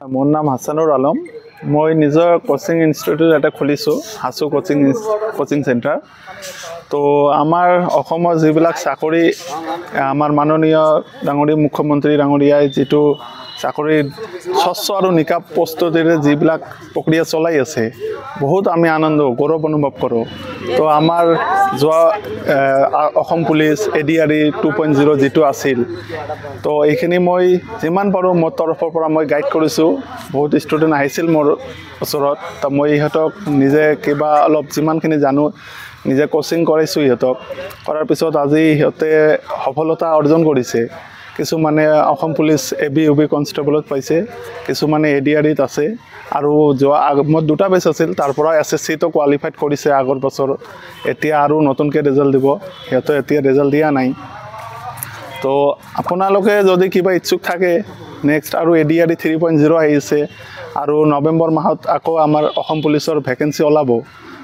মোৰ নাম হাছানুৰ আলম। মই নিজৰ কোচিং ইনষ্টিটিউট এটা খুলিছোঁ, হাছু কোচিং চেণ্টাৰ। তো আমাৰ অসমৰ যিবিলাক চাকৰি আমাৰ মাননীয় ডাঙৰীয়া মুখ্যমন্ত্ৰী ডাঙৰীয়াই যিটো চাকৰি স্বচ্ছ আৰু নিকা প্ৰস্তুতিৰে যিবিলাক প্ৰক্ৰিয়া চলাই আছে, বহুত আমি আনন্দ গৌৰৱ অনুভৱ কৰোঁ। তো আমাৰ যোৱা অসম পুলিচ ADRE 2.0 যিটো আছিল, তো এইখিনি মই যিমান পাৰোঁ মোৰ তৰফৰ পৰা মই গাইড কৰিছোঁ। বহুত ষ্টুডেণ্ট আহিছিল মোৰ ওচৰত, তো মই ইহঁতক নিজে কিবা অলপ যিমানখিনি জানো নিজে কোচিং কৰাইছোঁ ইহঁতক। কৰাৰ পিছত আজি সিহঁতে সফলতা অৰ্জন কৰিছে। কিছুমানে অসম পুলিচ AB UB কনষ্টেবলত পাইছে, কিছুমানে ADREত আছে, আৰু যোৱা মোৰ দুটা বেচ আছিল, তাৰ পৰা SSCটো কোৱালিফাইড কৰিছে আগৰ বছৰ। এতিয়া আৰু নতুনকৈ ৰিজাল্ট দিব, সিহঁতে এতিয়া ৰিজাল্ট দিয়া নাই। তো আপোনালোকে যদি কিবা ইচ্ছুক থাকে, নেক্সট আৰু ADRE 3.0 আহিছে, আৰু নৱেম্বৰ মাহত আকৌ আমাৰ অসম পুলিচৰ ভেকেঞ্চি ওলাব।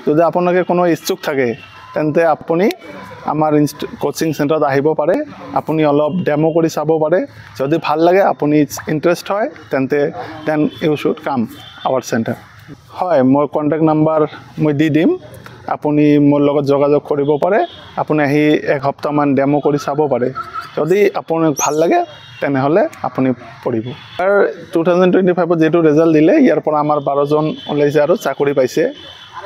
যদি আপোনালোকে কোনো ইচ্ছুক থাকে, তেন্তে আপুনি আমাৰ কোচিং চেণ্টাৰত আহিব পাৰে। আপুনি অলপ ডেমো কৰি চাব পাৰে। যদি ভাল লাগে, আপুনি ইণ্টাৰেষ্ট হয়, তেন্তে then you should come our center. হয়, মোৰ কণ্টেক্ট নাম্বাৰ মই দি দিম, আপুনি মোৰ লগত যোগাযোগ কৰিব পাৰে। আপুনি আহি এসপ্তাহমান ডেমো কৰি চাব পাৰে। যদি আপোনাক ভাল লাগে, তেনেহ'লে আপুনি পঢ়িব। আৰু 2025ত যিটো ৰিজাল্ট দিলে, ইয়াৰ পৰা আমাৰ 12জন ওলাইছে আৰু চাকৰি পাইছে।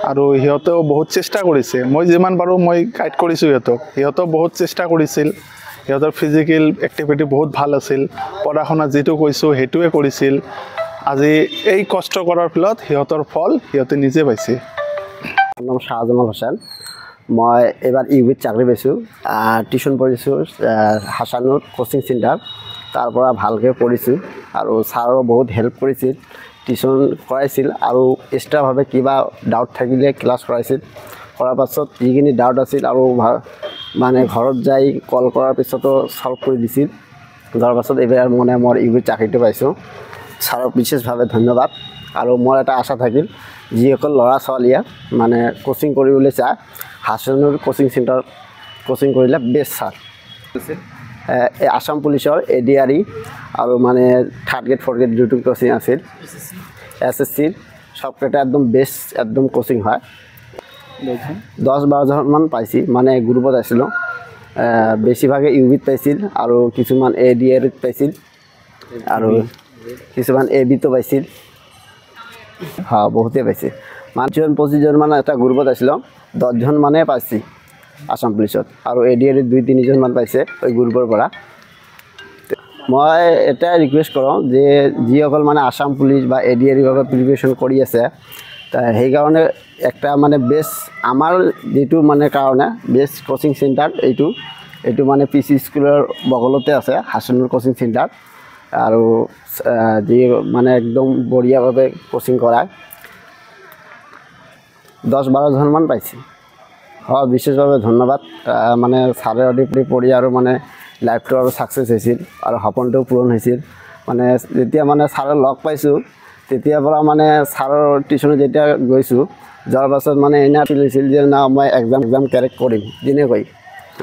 আৰু সিহঁতেও বহুত চেষ্টা কৰিছে। মই যিমান পাৰোঁ মই গাইড কৰিছোঁ সিহঁতক। সিহঁতেও বহুত চেষ্টা কৰিছিল। সিহঁতৰ ফিজিকেল এক্টিভিটি বহুত ভাল আছিল। পঢ়া শুনা যিটো কৈছোঁ সেইটোৱে কৰিছিল। আজি এই কষ্ট কৰাৰ ফলত সিহঁতৰ ফল সিহঁতে নিজে পাইছে। মোৰ নাম শাহজামাল হোসেন। মই এইবাৰ UBত চাকৰি পাইছোঁ। টিউশ্যন পঢ়িছোঁ হাছানুৰ কোচিং চেণ্টাৰ। তাৰ পৰা ভালকৈ পঢ়িছোঁ, আৰু ছাৰো বহুত হেল্প কৰিছিল, টিউশ্যন কৰাইছিল, আৰু এক্সট্ৰাভাৱে কিবা ডাউট থাকিলে ক্লাছ কৰাইছিল। কৰাৰ পাছত যিখিনি ডাউট আছিল আৰু মানে ঘৰত যাই কল কৰাৰ পিছতো ছল্ভ কৰি দিছিল। যোৱাৰ পাছত এইবাৰ মানে মই UBত চাকৰিটো পাইছোঁ। ছাৰক বিশেষভাৱে ধন্যবাদ। আৰু মোৰ এটা আশা থাকিল, যিসকল ল'ৰা ছোৱালীয়ে মানে কোচিং কৰিবলৈ চায়, হাছানুৰ কোচিং চেণ্টাৰত কোচিং কৰিলে বেষ্ট ছাৰ। আসাম পুলিচৰ ADRE আৰু মানে 3rd গ্ৰেড 4th গ্ৰেড যিটো কোচিং আছিল, SSCৰ সবকেইটা একদম বেষ্ট একদম কোচিং হয়। 10-12জনমান পাইছিল, মানে গ্ৰুপত আছিলোঁ। বেছিভাগে UBত পাইছিল, আৰু কিছুমান ADREত পাইছিল, আৰু কিছুমান ABতো পাইছিল। হয়, বহুতেই পাইছে। 25জন মানে এটা গ্ৰুপত আছিলোঁ, 10জন মানে পাইছে আসাম পুলিচত, আৰু ADREত 2-3জনমান পাইছে ওই গ্ৰুপৰ পৰা। মই এটাই ৰিকুৱেষ্ট কৰোঁ যে যিসকল মানে আসাম পুলিচ বা ADREৰ বাবে প্ৰিপেৰেশ্যন কৰি আছে, সেইকাৰণে একটা মানে বেষ্ট আমাৰ যিটো মানে কাৰণে বেষ্ট কোচিং চেণ্টাৰ এইটো মানে PC স্কুলৰ বগলতে আছে হাছানুৰ কোচিং চেণ্টাৰ। আৰু যি মানে একদম বঢ়িয়াভাৱে কোচিং কৰায়। 10-12জনমান পাইছে। হয়, বিশেষভাৱে ধন্যবাদ। মানে ছাৰে অধিক পঢ়ি আৰু মানে লাইফটো আৰু ছাকচেছ হৈছিল, আৰু সপোনটোও পূৰণ হৈছিল। মানে যেতিয়া মানে ছাৰক লগ পাইছোঁ, তেতিয়াৰ পৰা মানে ছাৰৰ টিউশ্যনত যেতিয়া গৈছোঁ, যোৱাৰ পাছত মানে এনে ফিল হৈছিল যে না মই এক্সাম ক্ৰেক কৰিম যেনেকৈ।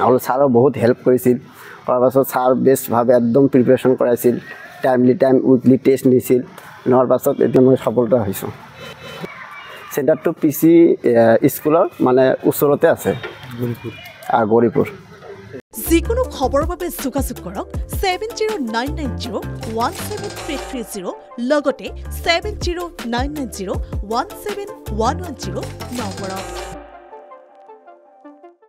আৰু ছাৰক বহুত হেল্প কৰিছিল। কৰাৰ পাছত ছাৰ বেষ্টভাৱে একদম প্ৰিপেৰেশ্যন কৰাইছিল, টাইমলি উইকলি টেষ্ট নিছিল। নোৱাৰ পাছত এতিয়া মই সফলতা হৈছোঁ। চেণ্টাৰটো PC স্কুলৰ মানে ওচৰতে আছে, গৌৰীপুৰ। যিকোনো খবৰৰ বাবে যোগাযোগ কৰক 7099017330 লগতে 7099017110 নম্বৰত।